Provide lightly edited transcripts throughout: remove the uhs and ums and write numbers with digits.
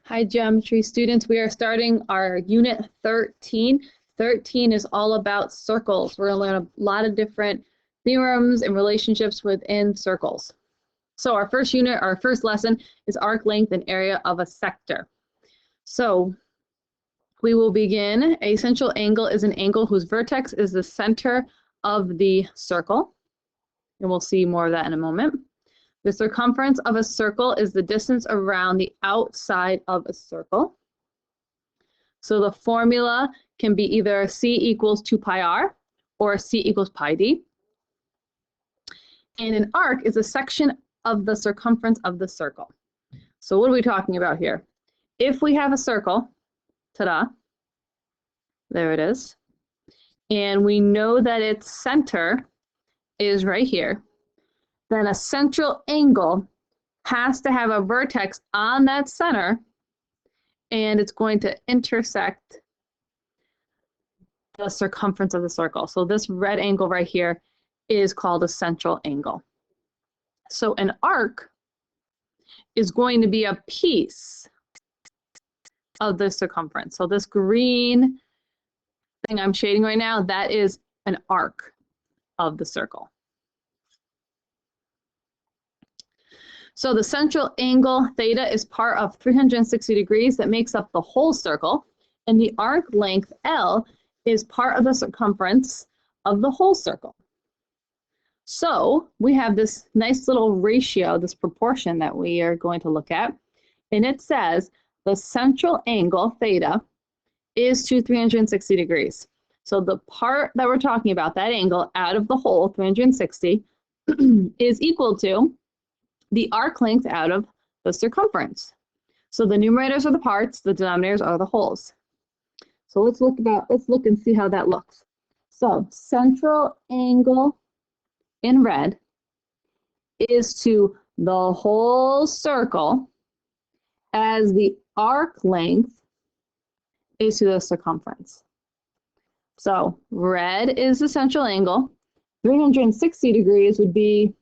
Hi, geometry students. We are starting our unit 13. 13 is all about circles. We're going to learn a lot of different theorems and relationships within circles. So our first unit, our first lesson is arc length and area of a sector. So we will begin. A central angle is an angle whose vertex is the center of the circle. And we'll see more of that in a moment. The circumference of a circle is the distance around the outside of a circle. So the formula can be either C equals 2 pi r or C equals pi d. And an arc is a section of the circumference of the circle. So what are we talking about here? If we have a circle, ta-da, there it is, and we know that its center is right here, then a central angle has to have a vertex on that center, and it's going to intersect the circumference of the circle. So this red angle right here is called a central angle. So an arc is going to be a piece of the circumference. So this green thing I'm shading right now, that is an arc of the circle. So the central angle theta is part of 360 degrees that makes up the whole circle, and the arc length L is part of the circumference of the whole circle. So we have this nice little ratio, this proportion that we are going to look at, and it says the central angle theta is to 360 degrees. So the part that we're talking about, that angle out of the whole 360 is equal to the arc length out of the circumference. So the numerators are the parts, the denominators are the wholes. So let's look and see how that looks. So central angle in red is to the whole circle as the arc length is to the circumference. So red is the central angle, 360 degrees would be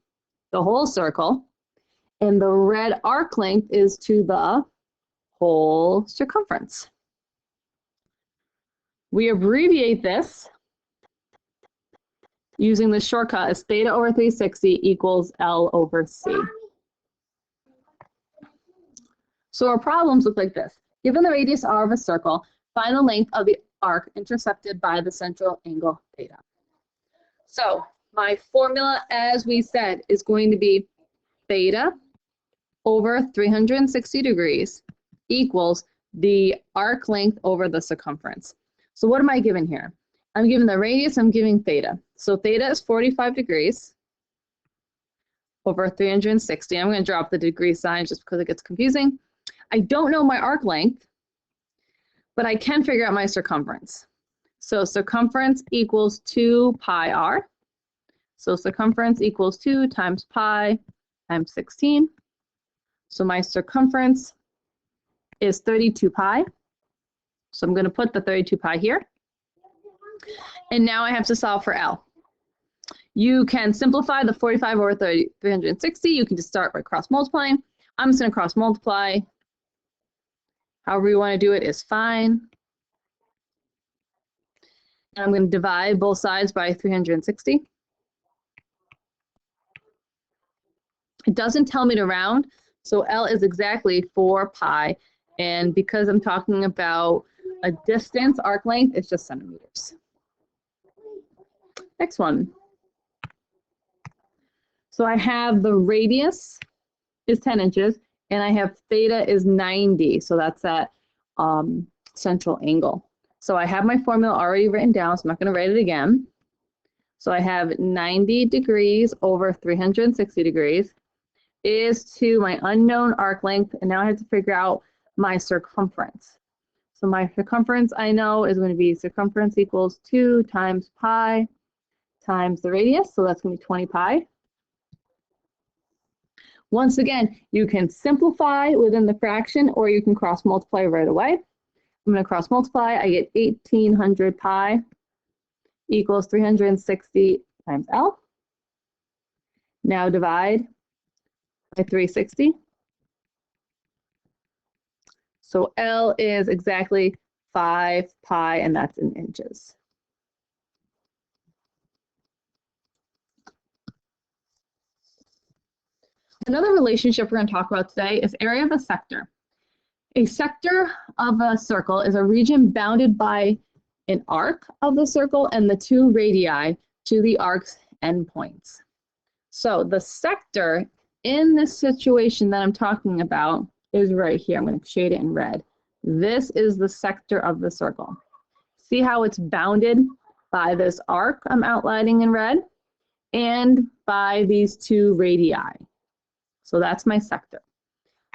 the whole circle, and the red arc length is to the whole circumference. We abbreviate this using the shortcut as theta over 360 equals L over C. So our problems look like this. Given the radius r of a circle, find the length of the arc intercepted by the central angle theta. So my formula, as we said, is going to be theta over 360 degrees equals the arc length over the circumference. So what am I given here? I'm given the radius, I'm giving theta. So theta is 45 degrees over 360. I'm going to drop the degree sign just because it gets confusing. I don't know my arc length, but I can figure out my circumference. So circumference equals 2 pi r. So circumference equals 2 times pi times 16. So my circumference is 32 pi. So I'm going to put the 32 pi here. And now I have to solve for L. You can simplify the 45 over 360. You can just start by cross multiplying. I'm just going to cross multiply. However you want to do it is fine. And I'm going to divide both sides by 360. It doesn't tell me to round, so L is exactly 4 pi. And because I'm talking about a distance, arc length, it's just centimeters. Next one. So I have the radius is 10 inches, and I have theta is 90. So that's that central angle. So I have my formula already written down, so I'm not going to write it again. So I have 90 degrees over 360 degrees is to my unknown arc length, and now I have to figure out my circumference. So my circumference I know is going to be circumference equals 2 times pi times the radius, so that's going to be 20 pi. Once again, you can simplify within the fraction, or you can cross multiply right away. I'm going to cross multiply. I get 1800 pi equals 360 times L. Now divide by 360. So L is exactly 5 pi, and that's in inches. Another relationship we're going to talk about today is area of a sector. A sector of a circle is a region bounded by an arc of the circle and the two radii to the arc's endpoints. So the sector in this situation that I'm talking about is right here. I'm going to shade it in red. This is the sector of the circle. See how it's bounded by this arc I'm outlining in red and by these two radii. So that's my sector.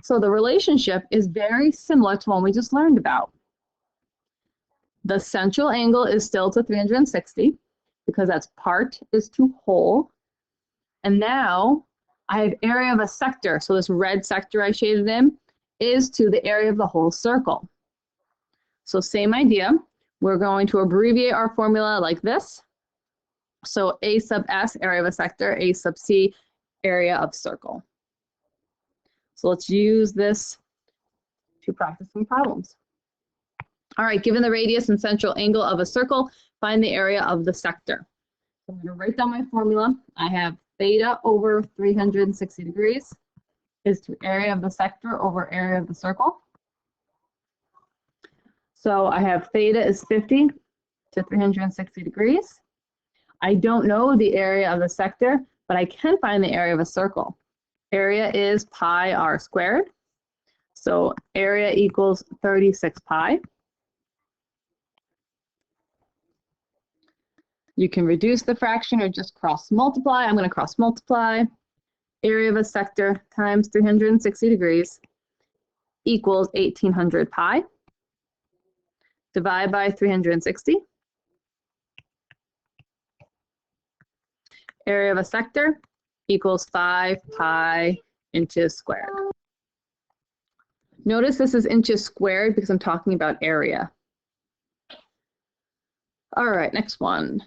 So the relationship is very similar to one we just learned about. The central angle is still to 360 because that's part is to whole. And now I have area of a sector. So this red sector I shaded in is to the area of the whole circle. So same idea. We're going to abbreviate our formula like this. So A sub S, area of a sector, A sub C, area of circle. So let's use this to practice some problems. All right, given the radius and central angle of a circle, find the area of the sector. So I'm going to write down my formula. I have theta over 360 degrees is to area of the sector over area of the circle. So I have theta is 50 to 360 degrees. I don't know the area of the sector, but I can find the area of a circle. Area is pi r squared. So area equals 36 pi. You can reduce the fraction or just cross multiply. I'm going to cross multiply. Area of a sector times 360 degrees equals 1800 pi. Divide by 360. Area of a sector equals 5 pi inches squared. Notice this is inches squared because I'm talking about area. All right, next one.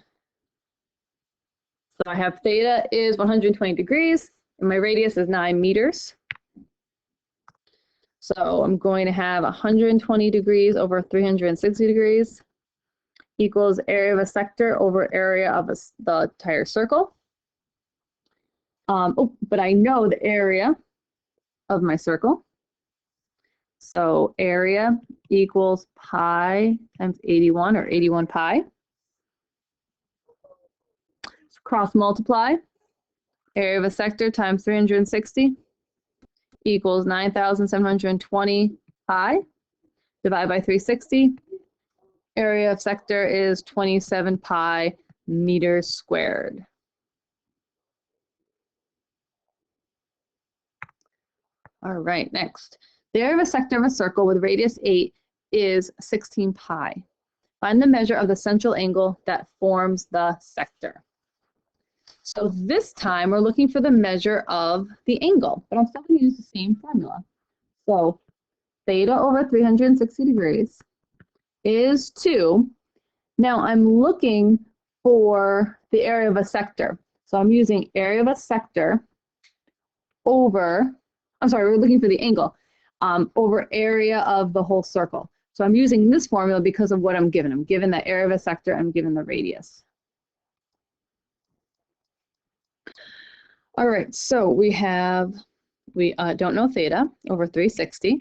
So I have theta is 120 degrees and my radius is 9 meters. So I'm going to have 120 degrees over 360 degrees equals area of a sector over area of the entire circle. But I know the area of my circle. So area equals pi times 81 or 81 pi. So cross multiply. Area of a sector times 360 equals 9,720 pi. Divide by 360. Area of sector is 27 pi meters squared. All right, next. The area of a sector of a circle with radius 8 is 16 pi. Find the measure of the central angle that forms the sector. So this time we're looking for the measure of the angle, but I'm still going to use the same formula. So theta over 360 degrees is 2. Now I'm looking for the area of a sector. So I'm using area of a sector over, I'm sorry, we're looking for the angle, over area of the whole circle. So I'm using this formula because of what I'm given. I'm given the area of a sector, I'm given the radius. All right, so we don't know theta over 360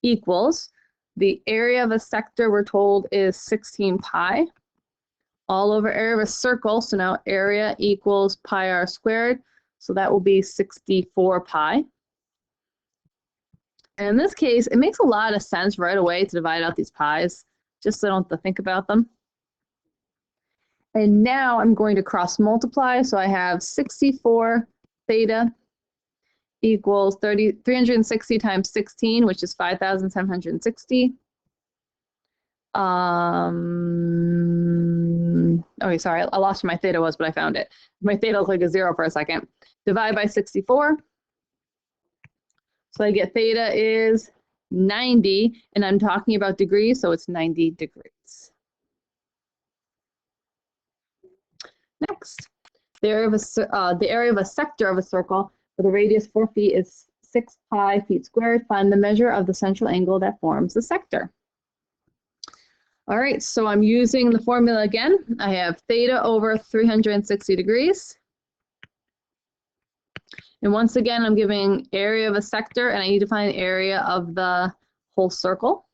equals the area of a sector we're told is 16 pi all over area of a circle. So now area equals pi r squared. So that will be 64 pi. And in this case, it makes a lot of sense right away to divide out these pi's, just so I don't have to think about them. And now I'm going to cross multiply. So I have 64 theta equals 360 times 16, which is 5,760. Okay, sorry, I lost where my theta was, but I found it. My theta looked like a 0 for a second. Divide by 64. So I get theta is 90, and I'm talking about degrees, so it's 90 degrees. Next, the area of a sector of a circle with a radius 4 feet is 6 pi feet squared. Find the measure of the central angle that forms the sector. All right, so I'm using the formula again. I have theta over 360 degrees. And once again, I'm giving area of a sector, and I need to find area of the whole circle.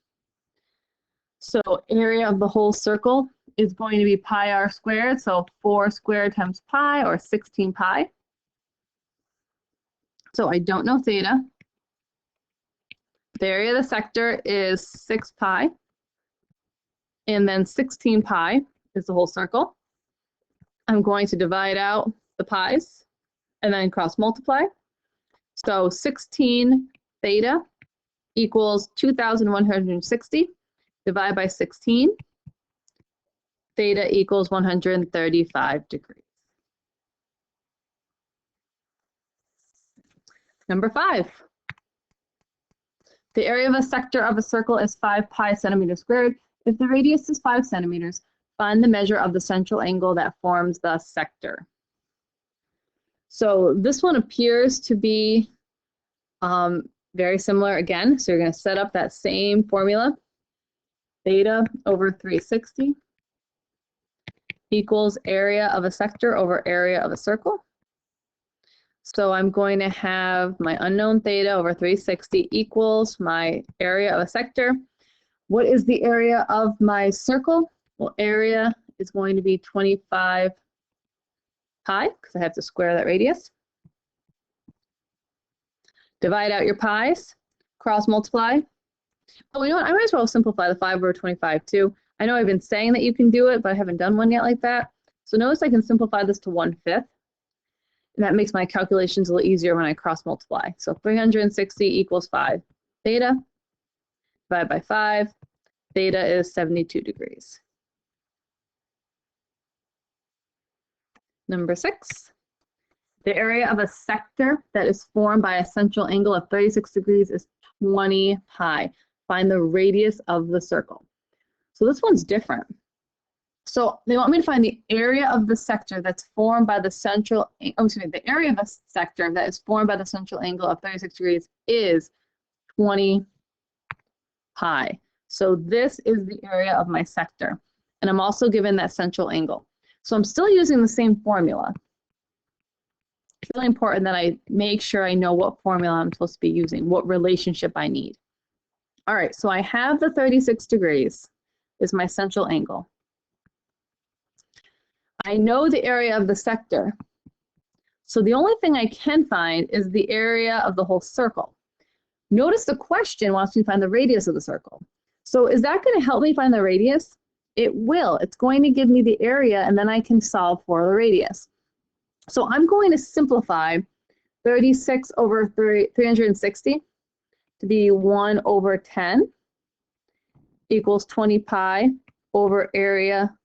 So area of the whole circle is going to be pi r squared, so 4 squared times pi, or 16 pi. So I don't know theta. The area of the sector is 6 pi, and then 16 pi is the whole circle. I'm going to divide out the pi's and then cross multiply. So 16 theta equals 2,160. Divide by 16. Theta equals 135 degrees. Number 5. The area of a sector of a circle is 5 pi centimeters squared. If the radius is 5 centimeters, find the measure of the central angle that forms the sector. So this one appears to be very similar again. So you're going to set up that same formula. Theta over 360 equals area of a sector over area of a circle. So I'm going to have my unknown theta over 360 equals my area of a sector. What is the area of my circle? Well, area is going to be 25 pi, because I have to square that radius. Divide out your pi's, cross multiply. Oh, you know what? I might as well simplify the 5 over 25 too. I know I've been saying that you can do it, but I haven't done one yet like that. So notice I can simplify this to 1/5. And that makes my calculations a little easier when I cross multiply. So 360 equals 5 theta. Divide by 5. Theta is 72 degrees. Number 6. The area of a sector that is formed by a central angle of 36 degrees is 20 pi. Find the radius of the circle. So this one's different. So they want me to find the area of the sector that's formed by the the area of a sector that is formed by the central angle of 36 degrees is 20 pi. So this is the area of my sector. And I'm also given that central angle. So I'm still using the same formula. It's really important that I make sure I know what formula I'm supposed to be using, what relationship I need. All right, so I have the 36 degrees is my central angle. I know the area of the sector. So the only thing I can find is the area of the whole circle. Notice the question wants me to find the radius of the circle. So is that going to help me find the radius? It will. It's going to give me the area, and then I can solve for the radius. So I'm going to simplify 36 over 360 to be 1 over 10 equals 20 pi over area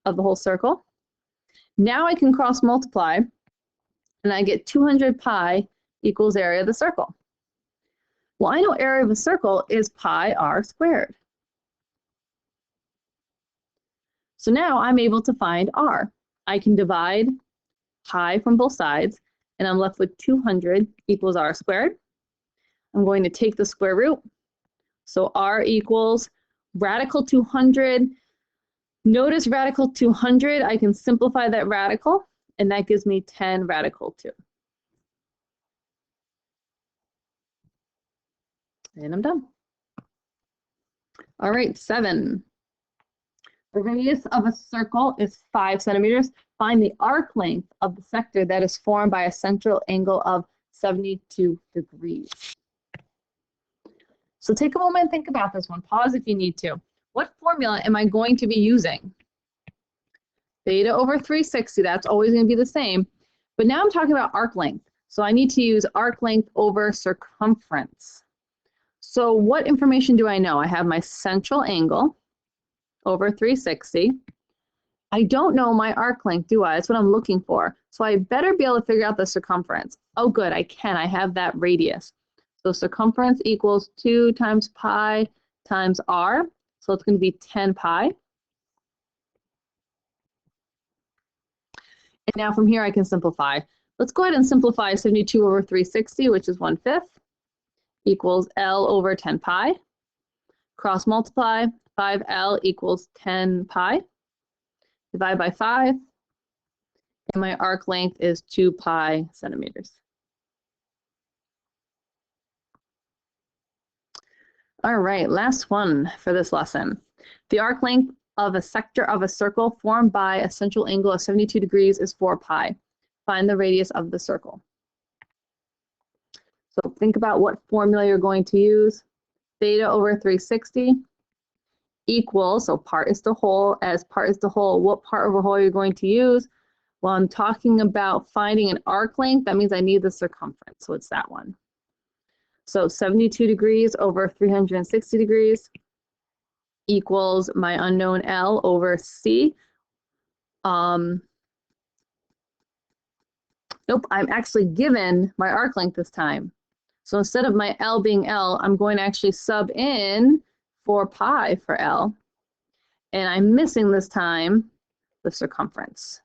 of the whole circle. Now I can cross multiply, and I get 200 pi equals area of the circle. Well, I know area of a circle is pi r squared. So now I'm able to find r. I can divide pi from both sides, and I'm left with 200 equals r squared. I'm going to take the square root. So r equals radical 200. Notice radical 200, I can simplify that radical, and that gives me 10 radical 2. And I'm done. All right, 7. The radius of a circle is 5 centimeters. Find the arc length of the sector that is formed by a central angle of 72 degrees. So take a moment and think about this one. Pause if you need to. What formula am I going to be using? Theta over 360, that's always going to be the same. But now I'm talking about arc length. So I need to use arc length over circumference. So what information do I know? I have my central angle over 360. I don't know my arc length, do I? That's what I'm looking for. So I better be able to figure out the circumference. Oh, good, I can. I have that radius. So circumference equals 2 times pi times r. So it's going to be 10 pi. And now from here I can simplify. Let's go ahead and simplify 72 over 360, which is 1/5. equals L over 10 pi. Cross multiply, 5L equals 10 pi. Divide by 5, and my arc length is 2 pi centimeters. All right, last one for this lesson. The arc length of a sector of a circle formed by a central angle of 72 degrees is 4 pi. Find the radius of the circle. So think about what formula you're going to use. Theta over 360 equals, so part is to whole, as part is to whole, what part of a whole you're going to use? Well, I'm talking about finding an arc length. That means I need the circumference, so it's that one. So 72 degrees over 360 degrees equals my unknown L over C. Nope, I'm actually given my arc length this time. So instead of my L being L, I'm going to actually sub in 4 pi for L. And I'm missing this time the circumference.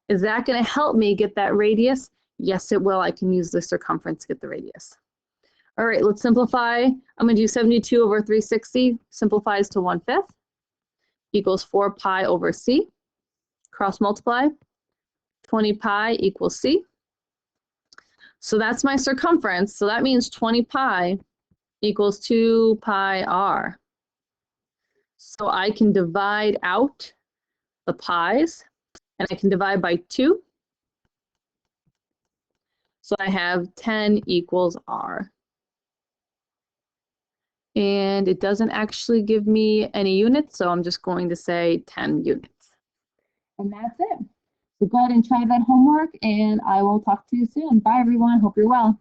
Is that going to help me get that radius? Yes, it will. I can use the circumference to get the radius. All right, let's simplify. I'm going to do 72 over 360, simplifies to 1/5, equals 4 pi over C. Cross multiply, 20 pi equals C. So that's my circumference. So that means 20 pi equals 2 pi r. So I can divide out the pi's, and I can divide by 2. So I have 10 equals r. And it doesn't actually give me any units, so I'm just going to say 10 units. And that's it. So go ahead and try that homework, and I will talk to you soon. Bye, everyone. Hope you're well.